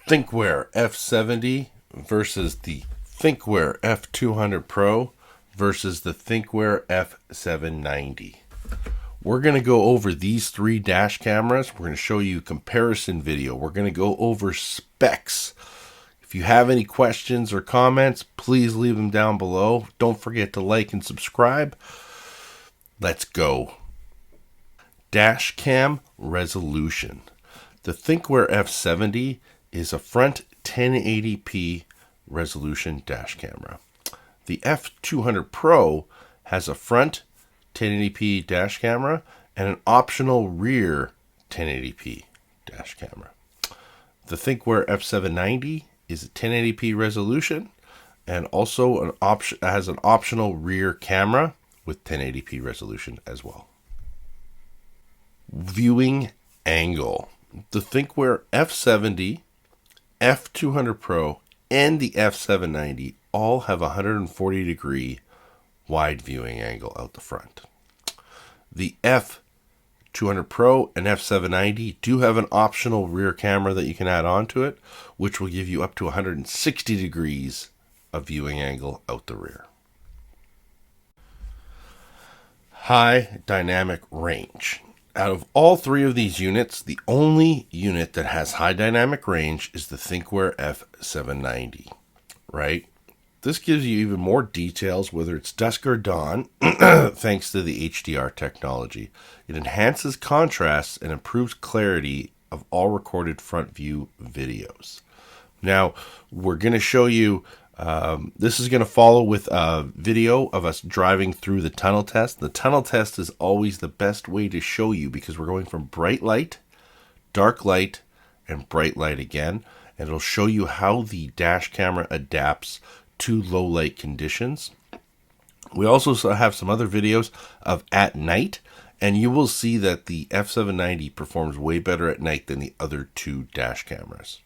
Thinkware F70 versus the Thinkware F200 Pro versus the Thinkware F790. We're going to go over these three dash cameras. We're going to show you a comparison video. We're going to go over specs. If you have any questions or comments, please leave them down below. Don't forget to like and subscribe. Let's go. Dash cam resolution. The Thinkware F70 is a front 1080p resolution dash camera. The F200 Pro has a front 1080p dash camera and an optional rear 1080p dash camera. The Thinkware F790 is a 1080p resolution and also has an optional rear camera with 1080p resolution as well. Viewing angle. The Thinkware F70, F200 Pro, and the F790 all have a 140 degree wide viewing angle out the front. The F200 Pro and F790 do have an optional rear camera that you can add onto it, which will give you up to 160 degrees of viewing angle out the rear. High dynamic range. Out of all three of these units, the only unit that has high dynamic range is the Thinkware F790, right? This gives you even more details, whether it's dusk or dawn, thanks to the HDR technology. It enhances contrast and improves clarity of all recorded front view videos. Now, we're going to show you, this is going to follow with a video of us driving through the tunnel test. The tunnel test is always the best way to show you because we're going from bright light, dark light, and bright light again. And it'll show you how the dash camera adapts to low light conditions. We also have some other videos of at night, and you will see that the F790 performs way better at night than the other two dash cameras.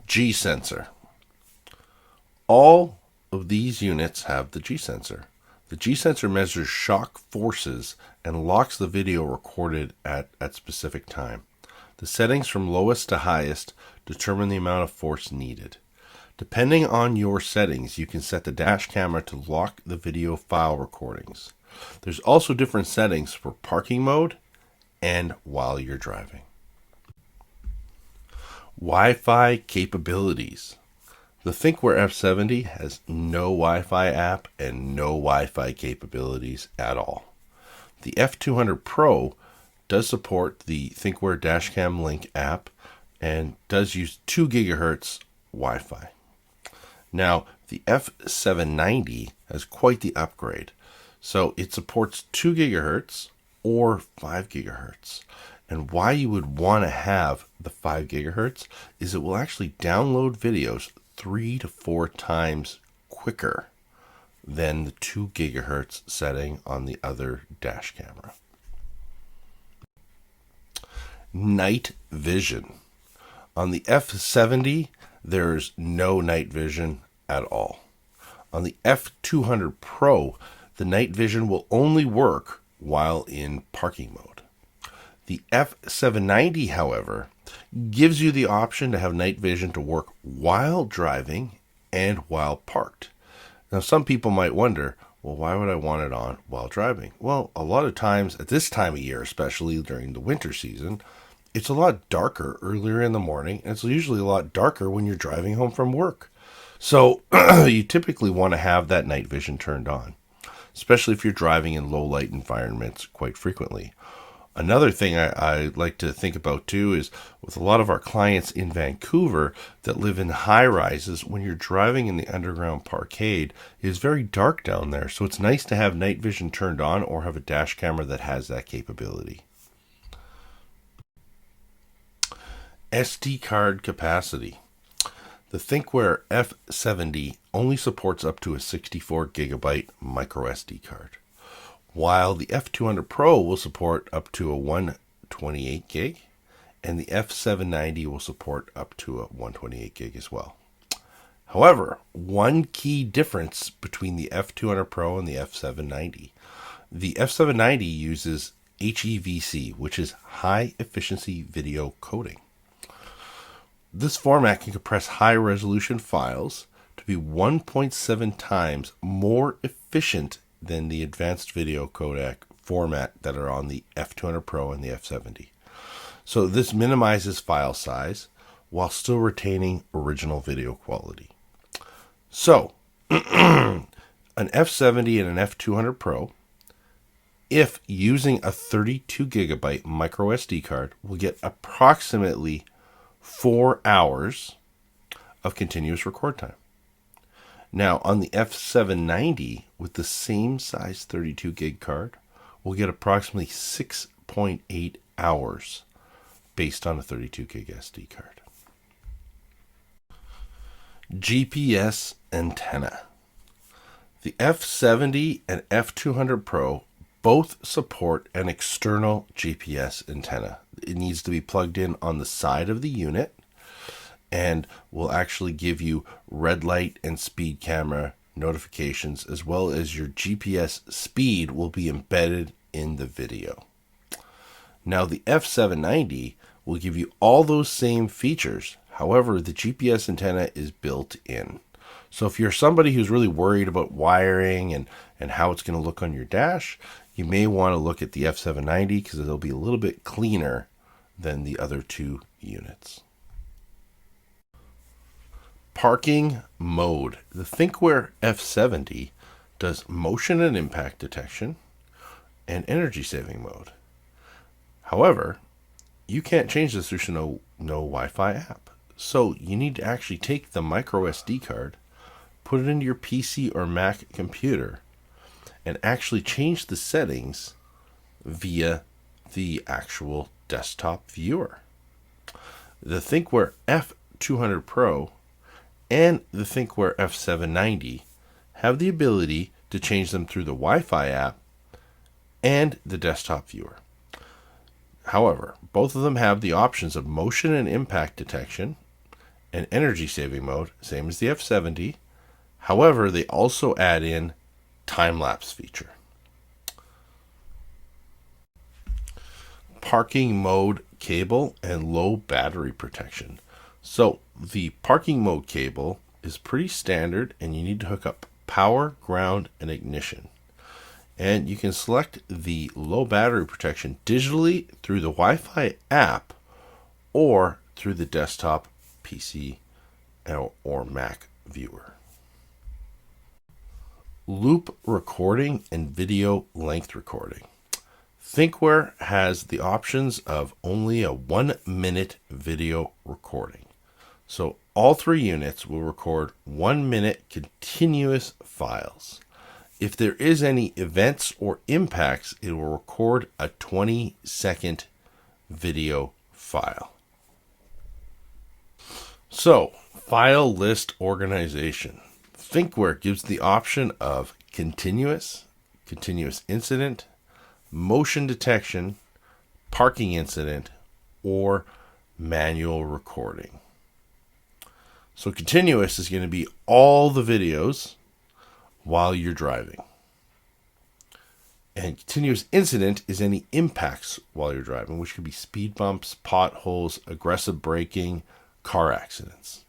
G sensor. All of these units have the G sensor. The G sensor measures shock forces and locks the video recorded at specific time. The settings from lowest to highest determine the amount of force needed. Depending on your settings, you can set the dash camera to lock the video file recordings. There's also different settings for parking mode and while you're driving. Wi-Fi capabilities. The Thinkware F70 has no Wi-Fi app and no Wi-Fi capabilities at all. The F200 Pro does support the Thinkware Dashcam Link app and does use 2 gigahertz Wi-Fi. Now, the F790 has quite the upgrade. So it supports 2 gigahertz or 5 gigahertz. And why you would want to have the 5 gigahertz is it will actually download videos 3 to 4 times quicker than the 2 gigahertz setting on the other dash camera. Night vision. On the F70, there's no night vision at all. On the F200 Pro, the night vision will only work while in parking mode. The F790, however, gives you the option to have night vision to work while driving and while parked. Now, some people might wonder, well, why would I want it on while driving? Well, a lot of times at this time of year, especially during the winter season, it's a lot darker earlier in the morning, and it's usually a lot darker when you're driving home from work. So you typically want to have that night vision turned on, especially if you're driving in low light environments quite frequently. Another thing I like to think about too is with a lot of our clients in Vancouver that live in high rises, when you're driving in the underground parkade, it is very dark down there. So it's nice to have night vision turned on or have a dash camera that has that capability. SD card capacity. The Thinkware F70 only supports up to a 64 gigabyte micro SD card, while the F200 Pro will support up to a 128 gig, and the F790 will support up to a 128 gig as well. However, one key difference between the F200 Pro and the F790. The F790 uses HEVC, which is high efficiency video coding. This format can compress high-resolution files to be 1.7 times more efficient than the advanced video codec format that are on the F200 Pro and the F70. So this minimizes file size while still retaining original video quality. So, an F70 and an F200 Pro, if using a 32 gigabyte micro SD card, will get approximately 4 hours of continuous record time. Now, on the F790, with the same size 32 gig card, we'll get approximately 6.8 hours based on a 32 gig SD card. GPS antenna. The F70 and F200 Pro both support an external GPS antenna. It needs to be plugged in on the side of the unit and will actually give you red light and speed camera notifications, as well as your GPS speed will be embedded in the video. Now, the F790 will give you all those same features. However, the GPS antenna is built in. So if you're somebody who's really worried about wiring and how it's going to look on your dash, you may want to look at the F790 because it'll be a little bit cleaner than the other two units. Parking mode. The Thinkware F70 does motion and impact detection and energy saving mode. However, you can't change this through no Wi-Fi app. So you need to actually take the micro SD card, put it into your PC or Mac computer, and actually change the settings via the actual desktop viewer. The Thinkware F200 Pro and the Thinkware F790 have the ability to change them through the Wi-Fi app and the desktop viewer. However, both of them have the options of motion and impact detection and energy saving mode, same as the F70. However, they also add in time-lapse feature. Parking mode cable and low battery protection. So the parking mode cable is pretty standard, and you need to hook up power, ground, and ignition. And you can select the low battery protection digitally through the Wi-Fi app or through the desktop PC or Mac viewer. Loop recording and video length recording. Thinkware has the options of only a 1-minute video recording. So all three units will record 1-minute continuous files. If there is any events or impacts, it will record a 20-second video file. So, file list organization. Thinkware gives the option of continuous incident, motion detection, parking incident, or manual recording. So continuous is going to be all the videos while you're driving. And continuous incident is any impacts while you're driving, which could be speed bumps, potholes, aggressive braking, car accidents.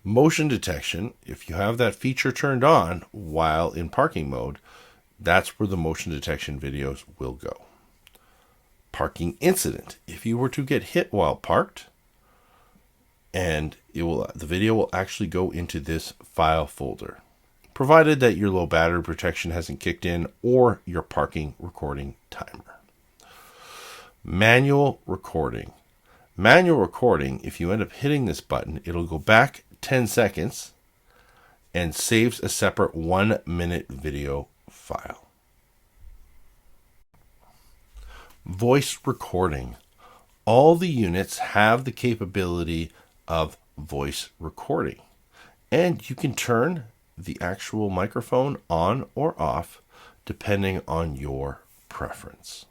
Motion detection, if you have that feature turned on while in parking mode, that's where the motion detection videos will go. Parking incident, if you were to get hit while parked, and the video will actually go into this file folder, provided that your low battery protection hasn't kicked in or your parking recording timer. Manual recording. Manual recording, if you end up hitting this button, it'll go back 10 seconds and saves a separate 1-minute video file. Voice recording. All the units have the capability of voice recording, and you can turn the actual microphone on or off depending on your preference.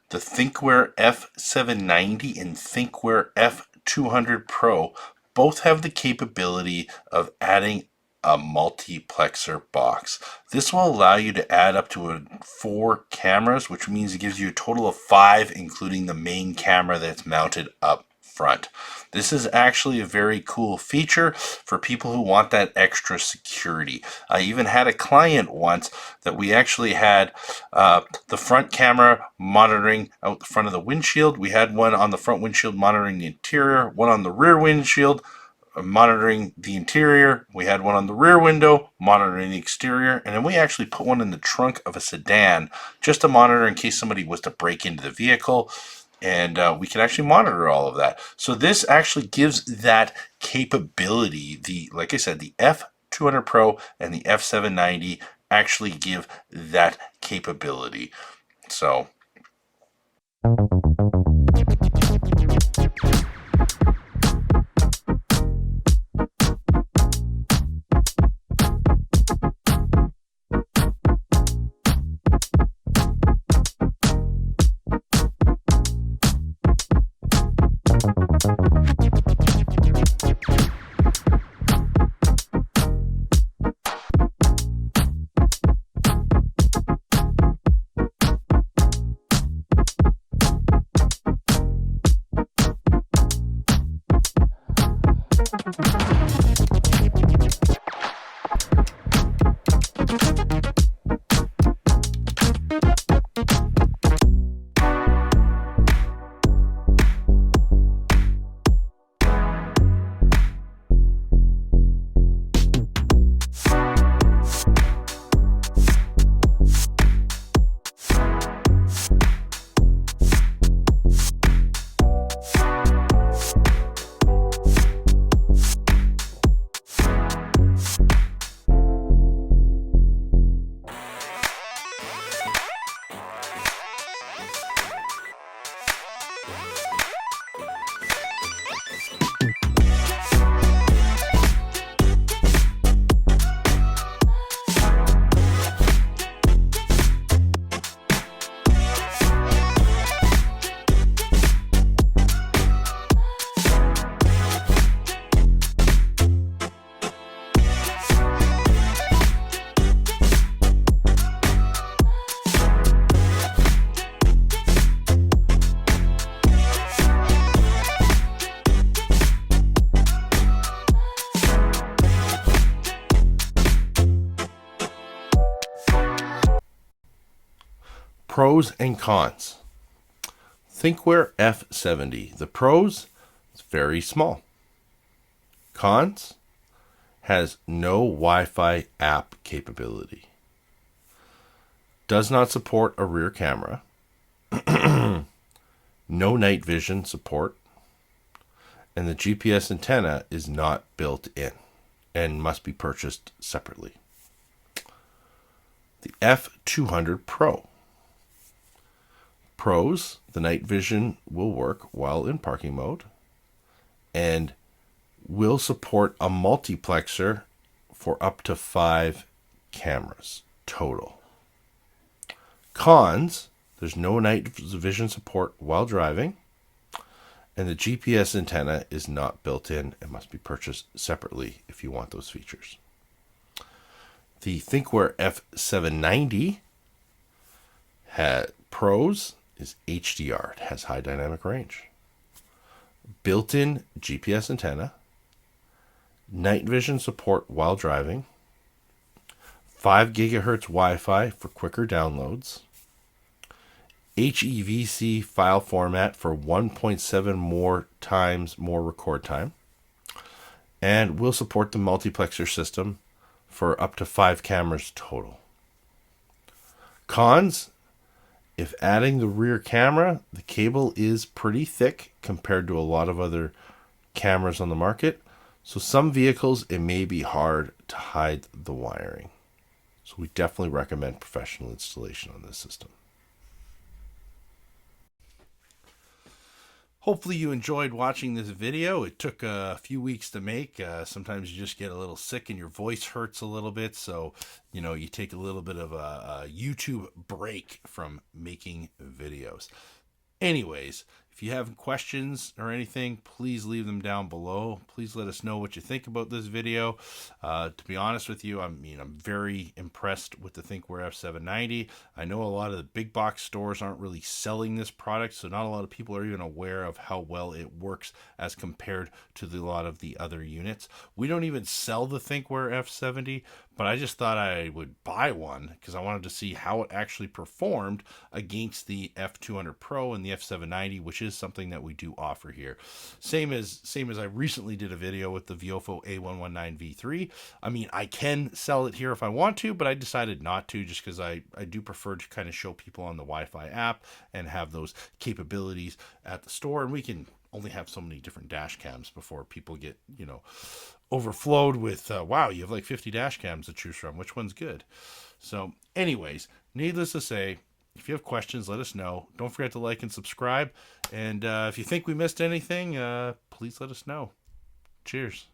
The Thinkware F790 and Thinkware F200 Pro both have the capability of adding a multiplexer box. This will allow you to add up to 4 cameras, which means it gives you a total of 5, including the main camera that's mounted up front. This is actually a very cool feature for people who want that extra security. I even had a client once that we actually had the front camera monitoring out the front of the windshield. We had one on the front windshield monitoring the interior, one on the rear windshield monitoring the interior. We had one on the rear window monitoring the exterior, and then we actually put one in the trunk of a sedan just to monitor in case somebody was to break into the vehicle. And we can actually monitor all of that. So this actually gives that capability. Like I said, the F200 Pro and the F790 actually give that capability. So Pros and cons. Thinkware F70. The pros, it's very small. Cons, has no Wi-Fi app capability. Does not support a rear camera. No night vision support. And the GPS antenna is not built in and must be purchased separately. The F200 Pro. Pros, the night vision will work while in parking mode and will support a multiplexer for up to 5 cameras total. Cons, there's no night vision support while driving, and the GPS antenna is not built in and must be purchased separately if you want those features. The Thinkware F790 pros is HDR. It has high dynamic range. Built-in GPS antenna. Night vision support while driving. 5 gigahertz Wi-Fi for quicker downloads. HEVC file format for 1.7 times more record time. And will support the multiplexer system for up to 5 cameras total. Cons, if adding the rear camera, the cable is pretty thick compared to a lot of other cameras on the market. So some vehicles, it may be hard to hide the wiring. So we definitely recommend professional installation on this system. Hopefully you enjoyed watching this video. It took a few weeks to make. Sometimes you just get a little sick and your voice hurts a little bit. So, you take a little bit of a YouTube break from making videos. Anyways, if you have questions or anything, please leave them down below. Please let us know what you think about this video. To be honest with you, I'm very impressed with the Thinkware F790. I know a lot of the big box stores aren't really selling this product, so not a lot of people are even aware of how well it works as compared to a lot of the other units. We don't even sell the Thinkware F70, but I just thought I would buy one because I wanted to see how it actually performed against the F200 Pro and the F790, which is something that we do offer here. Same as I recently did a video with the Viofo A119 V3. I can sell it here if I want to, but I decided not to just because I do prefer to kind of show people on the Wi-Fi app and have those capabilities at the store, and we can only have so many different dash cams before people get, overflowed with, wow, you have like 50 dash cams to choose from. Which one's good? So anyways, needless to say, if you have questions, let us know. Don't forget to like and subscribe. And if you think we missed anything, please let us know. Cheers.